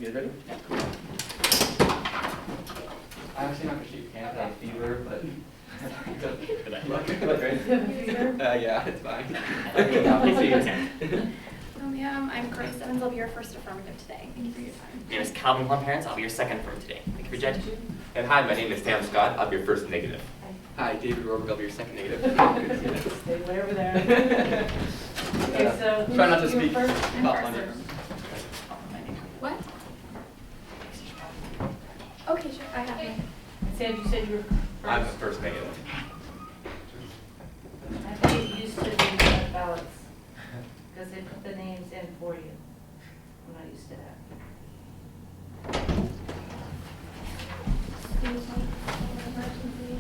You guys ready? Yeah, cool. I'm actually not gonna shake your hand, I have fever, but Good luck, idea. luck, right? Do you have a fever? Yeah, it's fine. Please see your hand. I'm Grace Evans. I'll be your first affirmative today. Thank you for your time. My name is Calvin Plum Parents. I'll be your second affirmative today. Thank you for judging. And hi, my name is Sam Scott. I'll be your first negative. Hi, David Roberg, I'll be your second negative. Stay way over there. Okay, so Try not to you were speak first? I'm up first. on your. What? Okay, sure. I have one. Sam, you said you were I'm the first. first negative. I think it used to be ballots, because they put the names in for you. I'm not used to that. Excuse me. Emergency.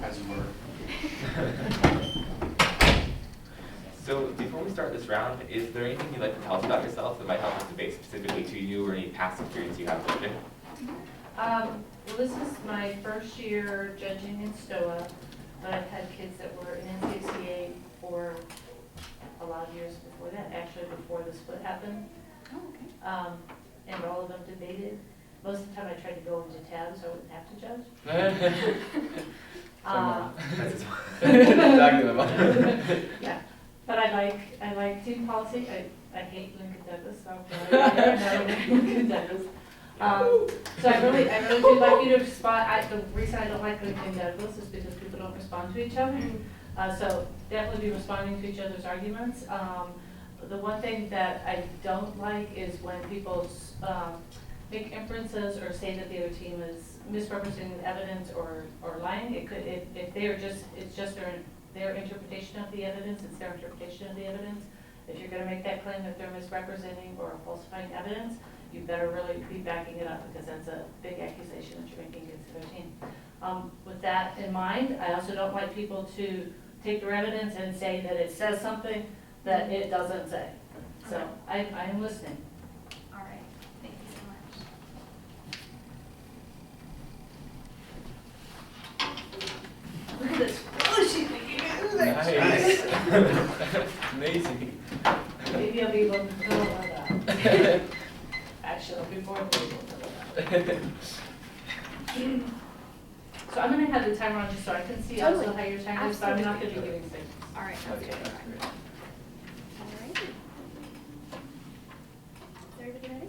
As you were. So before we start this round, is there anything you'd like to tell us about yourself that might help us debate specifically to you or any past experience you have judging? Well, this is my first year judging in STOA, but I've had kids that were in NCCA for a lot of years before that, actually before the split happened. Oh, okay. And all of them debated. Most of the time I tried to go into tabs so I wouldn't have to judge. Exactly my mom. Yeah, but I like team policy. I hate Lincoln Douglas, so I'm not Lincoln Douglas. So I really do like you to respond. The reason I don't like Lincoln Douglas is because people don't respond to each other. So definitely be responding to each other's arguments. The one thing that I don't like is when people make inferences or say that the other team is misrepresenting the evidence or lying. If they are it's just their interpretation of the evidence, it's their interpretation of the evidence. If you're gonna make that claim that they're misrepresenting or falsifying evidence, you better really be backing it up, because that's a big accusation that you're making against their team. With that in mind, I also don't like people to take their evidence and say that it says something that it doesn't say. So I am listening. All right. Thank you so much. Look at this. Oh, she's making it. Nice. Amazing. Maybe I'll be able to fill that. Actually, I'll be more able to fill that. So I'm gonna have the timer on just so I can see also Totally. how your timer is, but I'm not gonna be Absolutely. giving signals. All right. Let's Okay. get it. All right. Is everybody ready?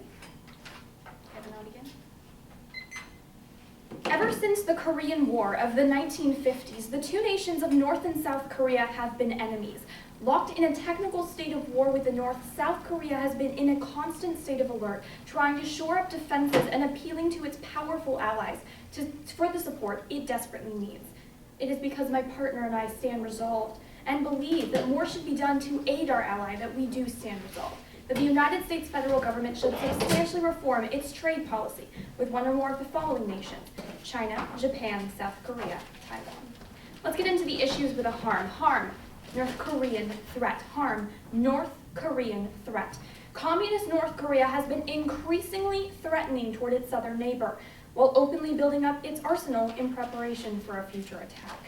Kevin, I'll begin. Ever since the Korean War of the 1950s, the two nations of North and South Korea have been enemies. Locked in a technical state of war with the North, South Korea has been in a constant state of alert, trying to shore up defenses and appealing to its powerful allies for the support it desperately needs. It is because my partner and I stand resolved and believe that more should be done to aid our ally that we do stand resolved. That the United States federal government should substantially reform its trade policy with one or more of the following nations: China, Japan, South Korea, Taiwan. Let's get into the issues with a harm. Harm. North Korean threat. Harm. North Korean threat. Communist North Korea has been increasingly threatening toward its southern neighbor, while openly building up its arsenal in preparation for a future attack.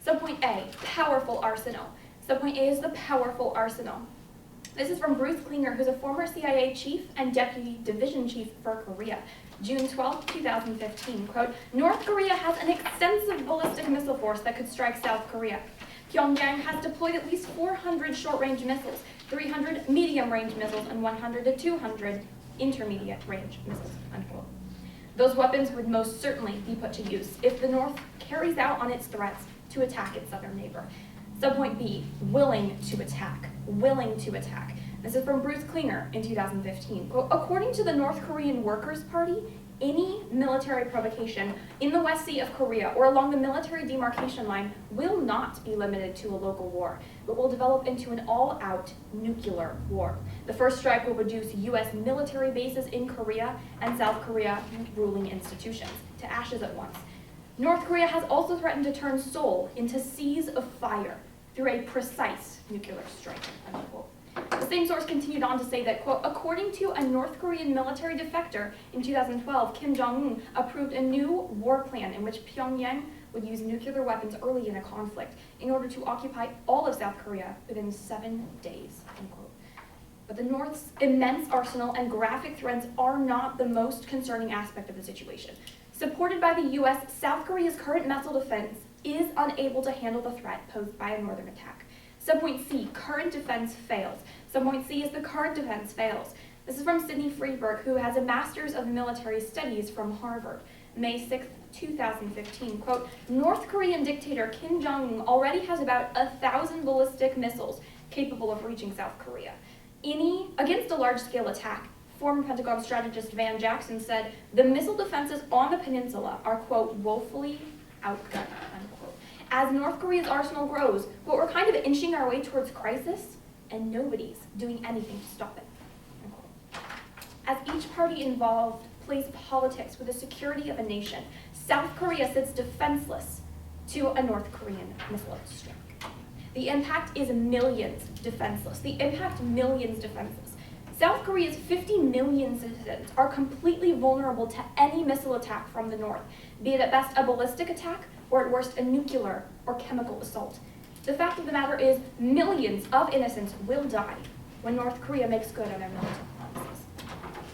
Subpoint A, powerful arsenal. Subpoint A is the powerful arsenal. This is from Bruce Klinger, who's a former CIA chief and deputy division chief for Korea. June 12, 2015, quote, North Korea has an extensive ballistic missile force that could strike South Korea. Pyongyang has deployed at least 400 short-range missiles, 300 medium-range missiles, and 100 to 200 intermediate-range missiles, unquote. Those weapons would most certainly be put to use if the North carries out on its threats to attack its southern neighbor. Subpoint B, willing to attack. Willing to attack. This is from Bruce Klinger in 2015. Quote, according to the North Korean Workers' Party, any military provocation in the West Sea of Korea or along the military demarcation line will not be limited to a local war, but will develop into an all-out nuclear war. The first strike will reduce U.S. military bases in Korea and South Korea ruling institutions to ashes at once. North Korea has also threatened to turn Seoul into seas of fire through a precise nuclear strike, unquote. The same source continued on to say that, quote, according to a North Korean military defector in 2012, Kim Jong-un approved a new war plan in which Pyongyang would use nuclear weapons early in a conflict in order to occupy all of South Korea within 7 days, unquote. But the North's immense arsenal and graphic threats are not the most concerning aspect of the situation. Supported by the US, South Korea's current missile defense is unable to handle the threat posed by a northern attack. Subpoint C, current defense fails. Subpoint C is the current defense fails. This is from Sidney Freeberg, who has a Master's of Military Studies from Harvard. May 6, 2015, quote, North Korean dictator Kim Jong-un already has about 1,000 ballistic missiles capable of reaching South Korea. Against a large-scale attack, former Pentagon strategist Van Jackson said, the missile defenses on the peninsula are, quote, woefully outgunned, unquote. As North Korea's arsenal grows, but we're kind of inching our way towards crisis, and nobody's doing anything to stop it, unquote. As each party involved plays politics with the security of a nation, South Korea sits defenseless to a North Korean missile strike. The impact is millions defenseless. The impact millions defenseless. South Korea's 50 million citizens are completely vulnerable to any missile attack from the north, be it at best a ballistic attack or at worst a nuclear or chemical assault. The fact of the matter is millions of innocents will die when North Korea makes good on their military promises.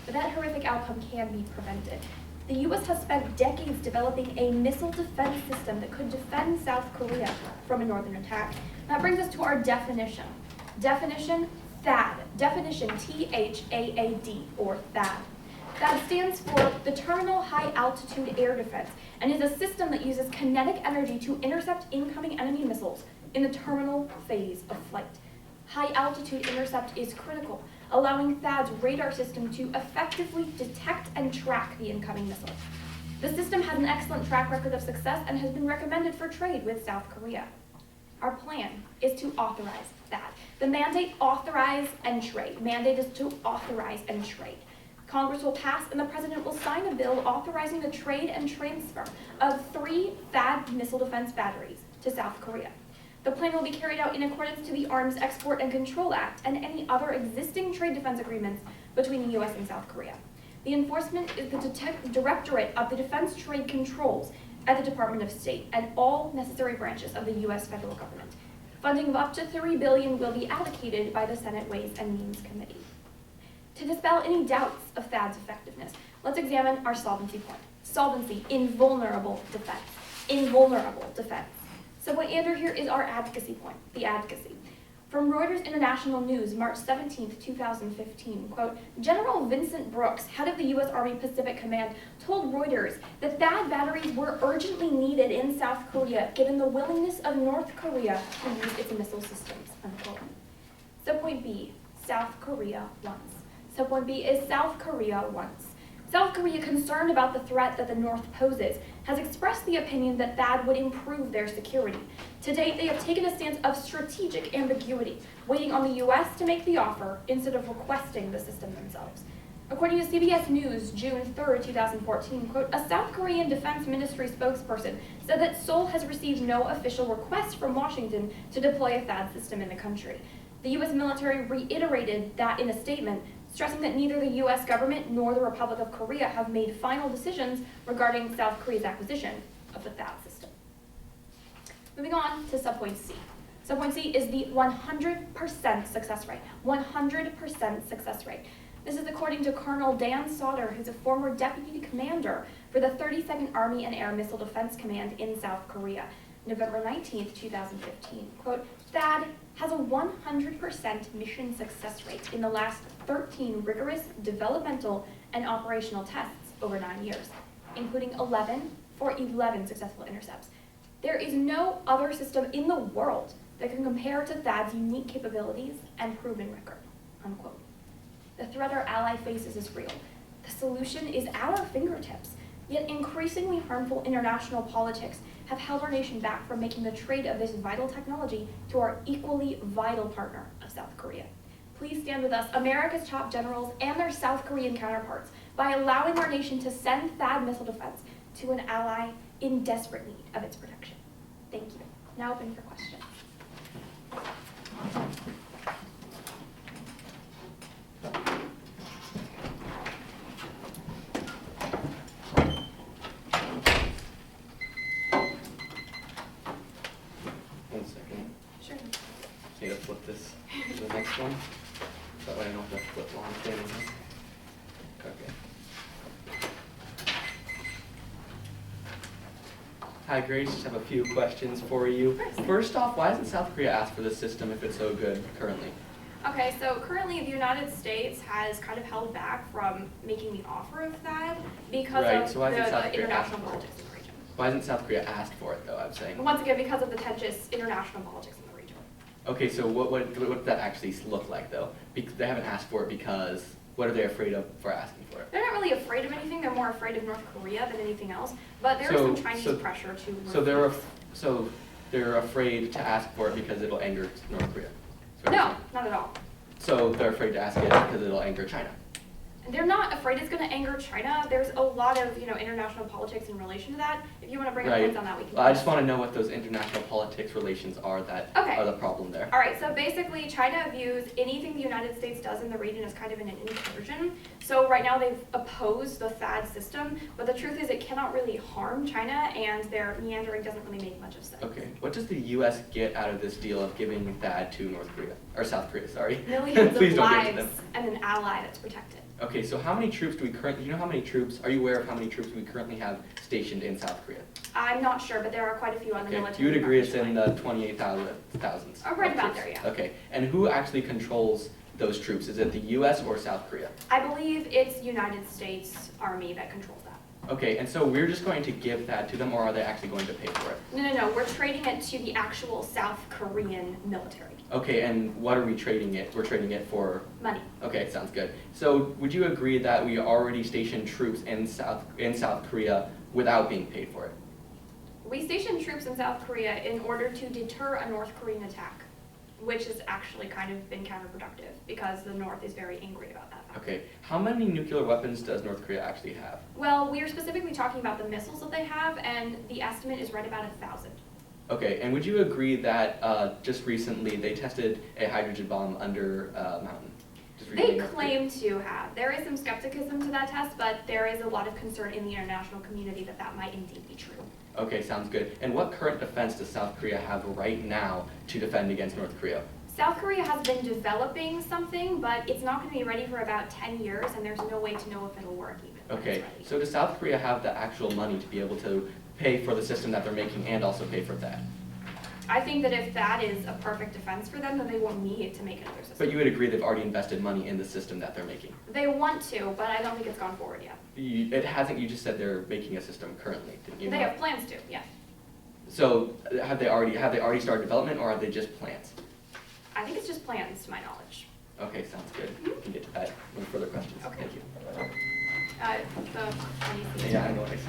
But that horrific outcome can be prevented. The US has spent decades developing a missile defense system that could defend South Korea from a northern attack. That brings us to our definition. Definition, THAAD. Definition, T-H-A-A-D, or THAAD. THAAD stands for the Terminal High Altitude Air Defense, and is a system that uses kinetic energy to intercept incoming enemy missiles in the terminal phase of flight. High altitude intercept is critical, allowing THAAD's radar system to effectively detect and track the incoming missile. The system has an excellent track record of success and has been recommended for trade with South Korea. Our plan is to authorize THAAD. The mandate, authorize and trade. Mandate is to authorize and trade. Congress will pass and the President will sign a bill authorizing the trade and transfer of 3 THAAD missile defense batteries to South Korea. The plan will be carried out in accordance to the Arms Export and Control Act and any other existing trade defense agreements between the US and South Korea. The enforcement is the Directorate of the Defense Trade Controls at the Department of State and all necessary branches of the US federal government. Funding of up to $3 billion will be allocated by the Senate Ways and Means Committee. To dispel any doubts of THAAD's effectiveness, let's examine our solvency point. Solvency, invulnerable defense. Invulnerable defense. So what under here is our advocacy point, the advocacy. From Reuters International News, March 17, 2015, quote, General Vincent Brooks, head of the U.S. Army Pacific Command, told Reuters that THAAD batteries were urgently needed in South Korea, given the willingness of North Korea to use its missile systems, unquote. Subpoint B, South Korea wants. Subpoint B is South Korea wants. South Korea, concerned about the threat that the North poses, has expressed the opinion that THAAD would improve their security. To date, they have taken a stance of strategic ambiguity, waiting on the U.S. to make the offer instead of requesting the system themselves. According to CBS News, June 3, 2014, quote, a South Korean Defense Ministry spokesperson said that Seoul has received no official request from Washington to deploy a THAAD system in the country. The U.S. military reiterated that in a statement, stressing that neither the U.S. government nor the Republic of Korea have made final decisions regarding South Korea's acquisition of the THAAD system. Moving on to subpoint C. Subpoint C is the 100% success rate. 100% success rate. This is according to Colonel Dan Sauter, who's a former deputy commander for the 32nd Army and Air Missile Defense Command in South Korea, November 19, 2015. Quote, THAAD has a 100% mission success rate in the last 13 rigorous developmental and operational tests over 9 years, including 11 successful intercepts. There is no other system in the world that can compare to THAAD's unique capabilities and proven record, unquote. The threat our ally faces is real. The solution is at our fingertips, yet increasingly harmful international politics have held our nation back from making the trade of this vital technology to our equally vital partner of South Korea. Please stand with us, America's top generals and their South Korean counterparts, by allowing our nation to send THAAD missile defense to an ally in desperate need of its protection. Thank you. Now open for questions. this one. That way I don't have to flip while I'm standing here. Okay. Hi Grace, just have a few questions for you. First off, why doesn't South Korea ask for this system if it's so good currently? Okay, so currently the United States has kind of held back from making the offer of that because Right, of so why doesn't South the Korea international ask for it? politics in the region. Why hasn't South Korea asked for it though, I'm saying? Once again, because of the contentious international politics in the region. Okay, so what does that actually look like though? They haven't asked for it because, what are they afraid of for asking for it? They're not really afraid of anything, they're more afraid of North Korea than anything else, but there is some Chinese pressure to... So they're afraid to ask for it because it'll anger North Korea? No, not at all. So they're afraid to ask it because it'll anger China? They're not afraid it's going to anger China. There's a lot of, international politics in relation to that. If you want to bring up Right. points on that, we can. Well, I just want to know what those international politics relations are that Okay. are the problem there. All right, so basically China views anything the United States does in the region as kind of an incursion. So right now they've opposed the THAAD system, but the truth is it cannot really harm China, and their meandering doesn't really make much of sense. Okay, what does the U.S. get out of this deal of giving THAAD to North Korea, or South Korea, sorry? Millions Please of don't give it to lives them. and an ally that's protected. Okay, so how many troops do we currently, you know how many troops, are you aware of how many troops we currently have stationed in South Korea? I'm not sure, but there are quite a few on the Okay, military. you would agree it's in line. the 28,000s? Oh, right about there, yeah. Okay, and who actually controls those troops? Is it the U.S. or South Korea? I believe it's United States Army that controls that. Okay, and so we're just going to give that to them, or are they actually going to pay for it? No, we're trading it to the actual South Korean military. Okay, and what are we trading it? We're trading it for? Money. Okay, sounds good. So would you agree that we already stationed troops in South Korea without being paid for it? We stationed troops in South Korea in order to deter a North Korean attack, which has actually kind of been counterproductive because the North is very angry about that fact. Okay, how many nuclear weapons does North Korea actually have? Well, we are specifically talking about the missiles that they have, and the estimate is right about 1,000. Okay, and would you agree that just recently they tested a hydrogen bomb under a mountain? Just They recently, North Korea? claim to have. There is some skepticism to that test, but there is a lot of concern in the international community that that might indeed be true. Okay, sounds good. And what current defense does South Korea have right now to defend against North Korea? South Korea has been developing something, but it's not going to be ready for about 10 years, and there's no way to know if it'll work even when Okay, it's ready. so does South Korea have the actual money to be able to pay for the system that they're making and also pay for that? I think that if that is a perfect defense for them, then they won't need to make another system. But you would agree they've already invested money in the system that they're making? They want to, but I don't think it's gone forward yet. It hasn't, you just said they're making a system currently, didn't you? They have plans to, yes. So have they already started development, or are they just plans? I think it's just plans, to my knowledge. Okay, sounds good. We can get to that. Any further questions? Okay. Thank you. The, Yeah, I know what I see.